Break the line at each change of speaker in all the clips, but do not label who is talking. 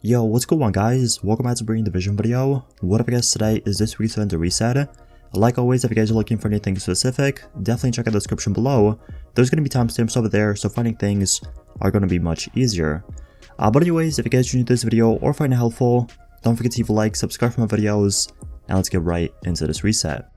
Yo, what's going on guys? Welcome back to Bringing Division video. What up guys, today is this week's Vendor Reset. Like always, if you guys are looking for anything specific, definitely check out the description below. There's going to be timestamps over there, so finding things are going to be much easier. But anyways, if you guys enjoyed this video or find it helpful, don't forget to leave a like, subscribe for my videos, and let's get right into this reset.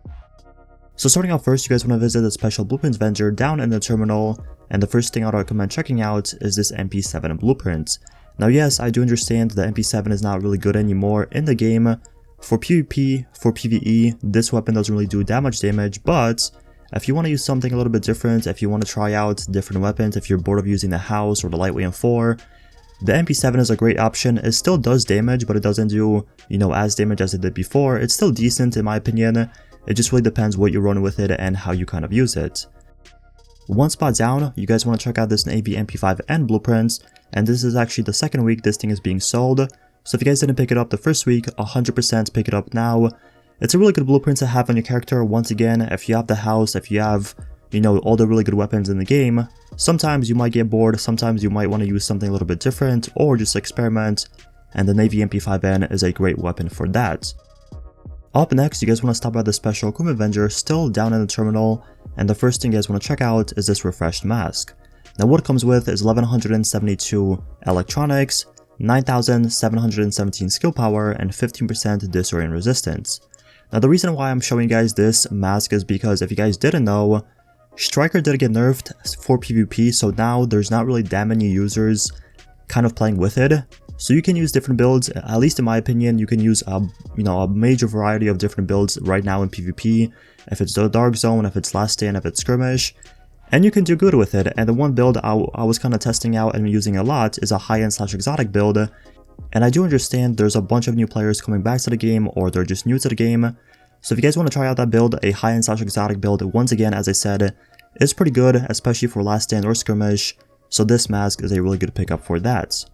So starting off first, you guys want to visit the special blueprints vendor down in the terminal, and the first thing I'd recommend checking out is this MP7 blueprint. Now yes, I do understand that MP7 is not really good anymore in the game. For PvP, for PvE, this weapon doesn't really do that much damage, but if you want to use something a little bit different, if you want to try out different weapons, if you're bored of using the house or the lightweight M4, the MP7 is a great option. It still does damage, but it doesn't do, as damage as it did before. It's still decent in my opinion. It just really depends what you're running with it and how you kind of use it. One spot down, you guys want to check out this Navy MP5N blueprint, and this is actually the second week this thing is being sold. So if you guys didn't pick it up the first week, 100% pick it up now. It's a really good blueprint to have on your character. Once again, if you have the house, if you have, all the really good weapons in the game, sometimes you might get bored, sometimes you might want to use something a little bit different or just experiment, and the Navy MP5N is a great weapon for that. Up next, you guys want to stop by the special equipment vendor still down in the terminal, and the first thing you guys want to check out is this refreshed mask. Now what it comes with is 1172 electronics, 9717 skill power, and 15% disorient resistance. Now the reason why I'm showing you guys this mask is because if you guys didn't know, Striker did get nerfed for PvP, so now there's not really that many users kind of playing with it. So you can use different builds. At least in my opinion, you can use a major variety of different builds right now in PvP. If it's the Dark Zone, if it's Last Stand, if it's Skirmish, and you can do good with it. And the one build I was kind of testing out and using a lot is a high-end / exotic build. And I do understand there's a bunch of new players coming back to the game, or they're just new to the game. So if you guys want to try out that build, a high-end / exotic build, once again, as I said, is pretty good, especially for Last Stand or Skirmish. So this mask is a really good pickup for that.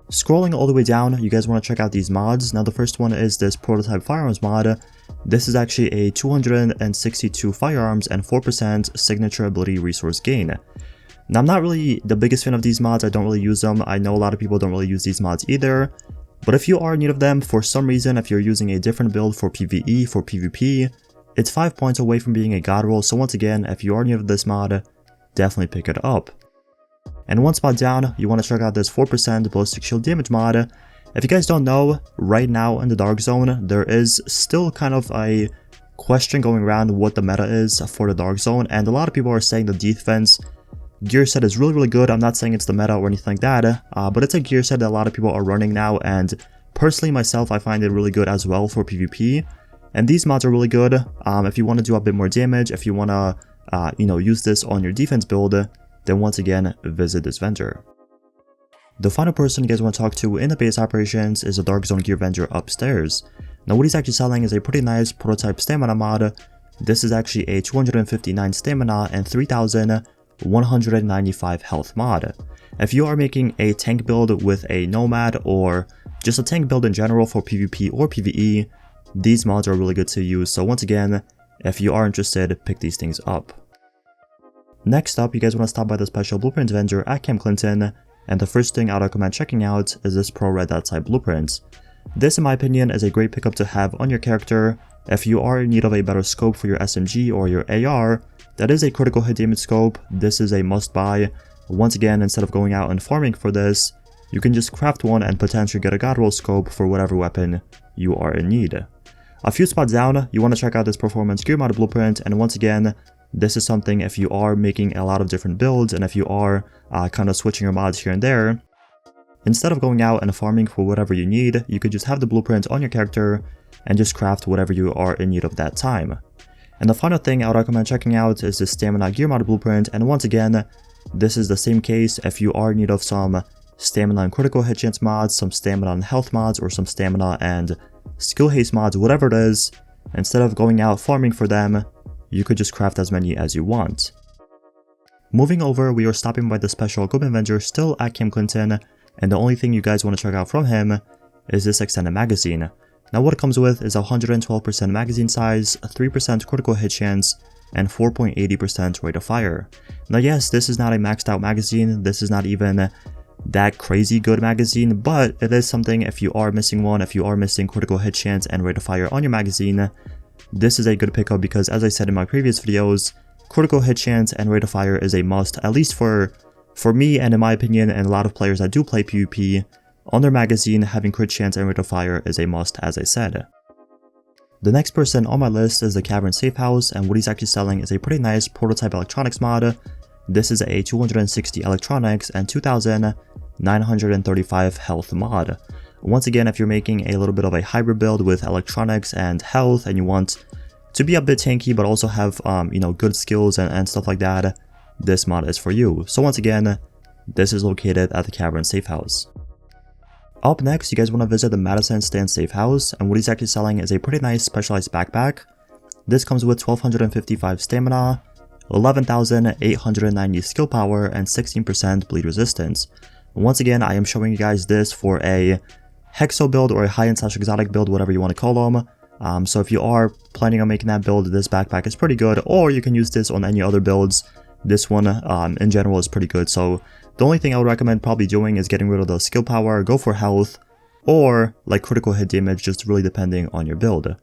Scrolling all the way down, you guys want to check out these mods. Now the first one is this prototype firearms mod. This is actually a 262 firearms and 4% signature ability resource gain. Now I'm not really the biggest fan of these mods, I don't really use them. I know a lot of people don't really use these mods either. But if you are in need of them for some reason, if you're using a different build for PvE, for PvP, it's 5 points away from being a god roll. So once again, if you are in need of this mod, definitely pick it up. And one spot down, you want to check out this 4% ballistic shield damage mod. If you guys don't know, right now in the Dark Zone, there is still kind of a question going around what the meta is for the Dark Zone, and a lot of people are saying the defense gear set is really good. I'm not saying it's the meta or anything like that, but it's a gear set that a lot of people are running now, and personally myself, I find it really good as well for PvP. And these mods are really good if you want to do a bit more damage, if you want to, use this on your defense build. Then once again, visit this vendor. The final person you guys want to talk to in the base operations is the Dark Zone gear vendor upstairs. Now what he's actually selling is a pretty nice prototype stamina mod. This is actually a 259 stamina and 3195 health mod. If you are making a tank build with a nomad or just a tank build in general for PvP or PvE, these mods are really good to use. So once again, if you are interested, pick these things up. Next up, you guys want to stop by the special blueprint vendor at Camp Clinton, and the first thing I'd recommend checking out is this Pro Red Dot type blueprint. This in my opinion is a great pickup to have on your character. If you are in need of a better scope for your SMG or your AR, that is a critical hit damage scope. This is a must buy. Once again, instead of going out and farming for this, you can just craft one and potentially get a god roll scope for whatever weapon you are in need. A few spots down, you want to check out this performance gear mod blueprint, and once again, this is something if you are making a lot of different builds and if you are kind of switching your mods here and there, instead of going out and farming for whatever you need, you could just have the blueprint on your character and just craft whatever you are in need of that time. And the final thing I would recommend checking out is the stamina gear mod blueprint, and once again, this is the same case if you are in need of some stamina and critical hit chance mods, some stamina and health mods, or some stamina and skill haste mods, whatever it is. Instead of going out farming for them, you could just craft as many as you want. Moving over, we are stopping by the special equipment vendor still at Camp Clinton, and the only thing you guys want to check out from him is this extended magazine. Now what it comes with is 112% magazine size, 3% critical hit chance, and 4.80% rate of fire. Now yes, this is not a maxed out magazine, this is not even that crazy good magazine, but it is something if you are missing one, if you are missing critical hit chance and rate of fire on your magazine, this is a good pickup because as I said in my previous videos, critical hit chance and rate of fire is a must, at least for me and in my opinion and a lot of players that do play PvP. On their magazine, having crit chance and rate of fire is a must, as I said. The next person on my list is the Cavern Safe House, and what he's actually selling is a pretty nice prototype electronics mod. This is a 260 electronics and 2,935 health mod. Once again, if you're making a little bit of a hybrid build with electronics and health and you want to be a bit tanky but also have good skills and stuff like that, this mod is for you. So once again, this is located at the Cavern Safe House. Up next, you guys want to visit the Madison Stand Safe House, and what he's actually selling is a pretty nice specialized backpack. This comes with 1255 stamina, 11,890 skill power, and 16% bleed resistance. Once again, I am showing you guys this for a Hexo build or a high-end / exotic build, whatever you want to call them. So if you are planning on making that build, this backpack is pretty good, or you can use this on any other builds. This one in general is pretty good. So the only thing I would recommend probably doing is getting rid of the skill power, go for health, or like critical hit damage, just really depending on your build.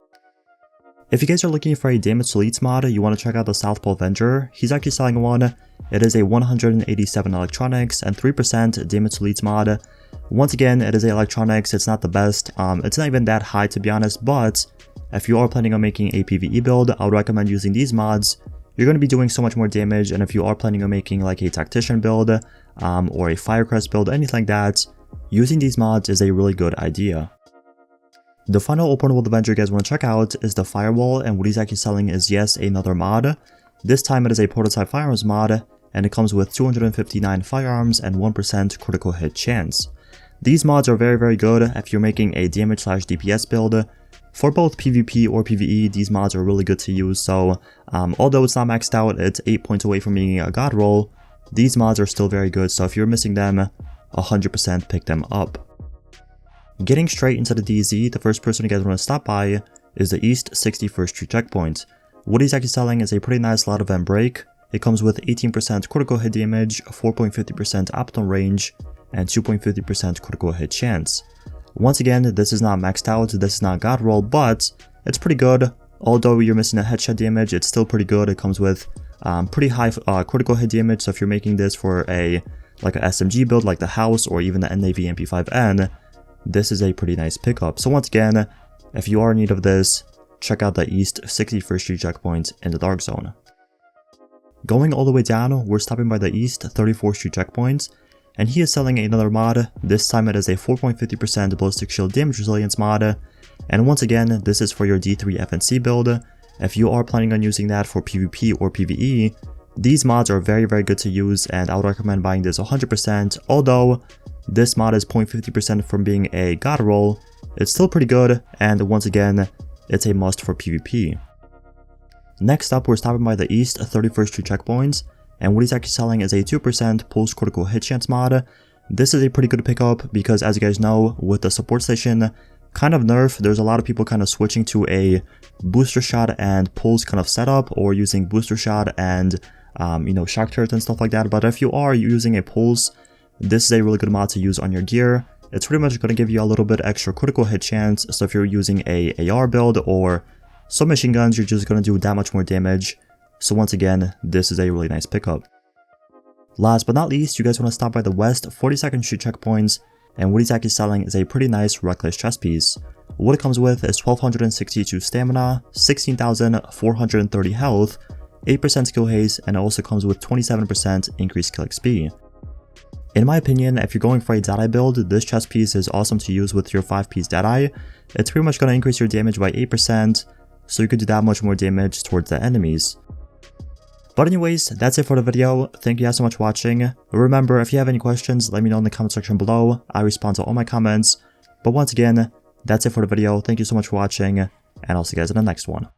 If you guys are looking for a damage to elites mod, you want to check out the Southpaw Avenger. He's actually selling one. It is a 187 electronics and 3% damage to elites mod. Once again, it is a electronics, it's not the best. It's not even that high to be honest, but if you are planning on making a PvE build, I would recommend using these mods. You're going to be doing so much more damage, and if you are planning on making like a tactician build or a firecrest build, anything like that, using these mods is a really good idea. The final open world Avenger you guys want to check out is the Firewall, and what he's actually selling is yes, another mod. This time it is a prototype firearms mod, and it comes with 259 firearms and 1% critical hit chance. These mods are very good if you're making a damage / DPS build. For both PvP or PvE, these mods are really good to use, so although it's not maxed out, it's 8 points away from being a god roll, these mods are still very good, so if you're missing them, 100% pick them up. Getting straight into the DZ, the first person you guys want to stop by is the East 61st Street checkpoint. What he's actually selling is a pretty nice loud event break. It comes with 18% critical hit damage, 4.50% optimal range, and 2.50% critical hit chance. Once again, this is not maxed out, this is not god roll, but it's pretty good. Although you're missing a headshot damage, it's still pretty good. It comes with pretty high critical hit damage, so if you're making this for a SMG build like the House or even the NAV MP5N, this is a pretty nice pickup. So once again, if you are in need of this, check out the East 61st Street checkpoint in the Dark Zone. Going all the way down, we're stopping by the East 34th Street checkpoint, and he is selling another mod. This time it is a 4.50% ballistic shield damage resilience mod, and once again, this is for your D3 FNC build. If you are planning on using that for PvP or PvE, these mods are very good to use, and I would recommend buying this 100%, although this mod is 0.50% from being a god roll. It's still pretty good, and once again, it's a must for PvP. Next up, we're stopping by the East 31st Street checkpoint, and what he's actually selling is a 2% pulse critical hit chance mod. This is a pretty good pickup because, as you guys know, with the support station kind of nerf, there's a lot of people kind of switching to a booster shot and pulse kind of setup, or using booster shot and shock turret and stuff like that. But if you are using a pulse, this is a really good mod to use on your gear. It's pretty much going to give you a little bit extra critical hit chance, so if you're using a AR build or submachine guns, you're just going to do that much more damage. So once again, this is a really nice pickup. Last but not least, you guys want to stop by the West 42nd Street checkpoints, and what he's actually selling is a pretty nice Reckless chest piece. What it comes with is 1262 stamina, 16,430 health, 8% skill haste, and it also comes with 27% increased kill XP. In my opinion, if you're going for a Deadeye build, this chest piece is awesome to use with your 5-piece Deadeye. It's pretty much going to increase your damage by 8%, so you could do that much more damage towards the enemies. But anyways, that's it for the video. Thank you guys so much for watching. Remember, if you have any questions, let me know in the comment section below. I respond to all my comments. But once again, that's it for the video. Thank you so much for watching, and I'll see you guys in the next one.